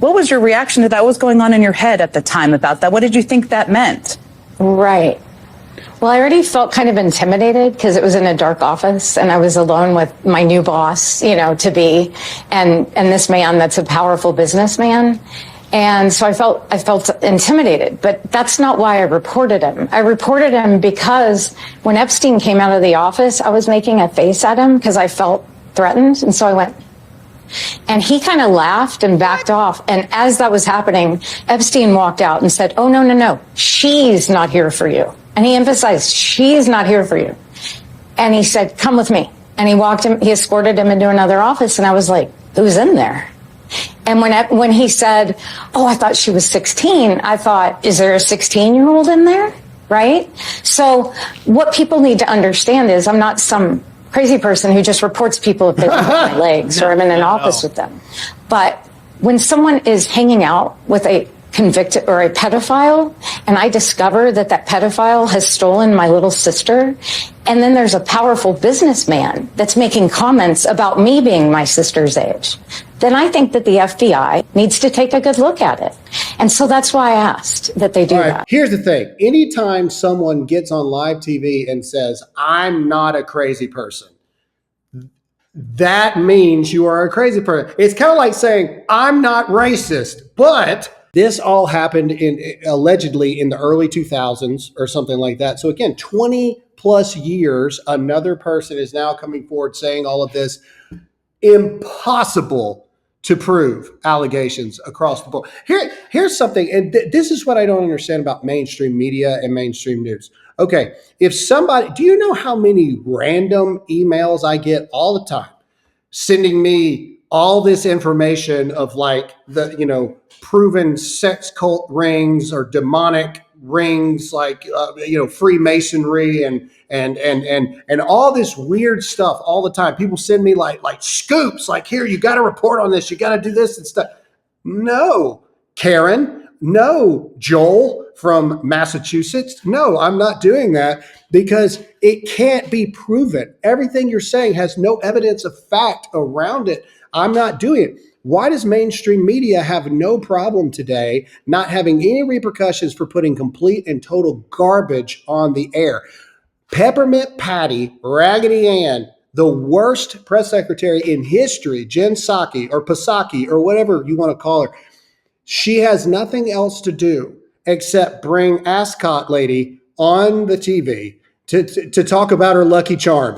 What was your reaction to that? What was going on in your head at the time about that? What did you think that meant? Right. Well, I already felt kind of intimidated because it was in a dark office and I was alone with my new boss, to be, and this man that's a powerful businessman. And so I felt intimidated, but that's not why I reported him. I reported him because when Epstein came out of the office, I was making a face at him because I felt threatened. And so I went, and he kind of laughed and backed off. And as that was happening, Epstein walked out and said, "Oh, no, she's not here for you." And he emphasized, "She's not here for you." And he said, "Come with me." And he escorted him into another office. And I was like, "Who's in there?" And when he said, "Oh, I thought she was 16, I thought, is there a 16-year-old in there? Right? So what people need to understand is I'm not some crazy person who just reports people if they don't have my legs or I'm in an office with them. But when someone is hanging out with a convicted or a pedophile, and I discover that pedophile has stolen my little sister, and then there's a powerful businessman that's making comments about me being my sister's age, then I think that the FBI needs to take a good look at it. And so that's why I asked that they do that. Here's the thing. Anytime someone gets on live TV and says, "I'm not a crazy person," that means you are a crazy person. It's kind of like saying, "I'm not racist," but this all happened allegedly in the early 2000s or something like that. So again, 20 plus years, another person is now coming forward saying all of this. Impossible to prove allegations across the board. Here's something, and this is what I don't understand about mainstream media and mainstream news. Okay, do you know how many random emails I get all the time sending me all this information of like proven sex cult rings or demonic rings, like Freemasonry and all this weird stuff all the time. People send me like scoops, like, "Here, you got to report on this, you got to do this and stuff." No, Karen. No, Joel from Massachusetts. No, I'm not doing that because it can't be proven. Everything you're saying has no evidence of fact around it. I'm not doing it. Why does mainstream media have no problem today not having any repercussions for putting complete and total garbage on the air? Peppermint Patty, Raggedy Ann, the worst press secretary in history, Jen Psaki or Psaki or whatever you want to call her, she has nothing else to do except bring Ascot Lady on the TV to talk about her Lucky Charms.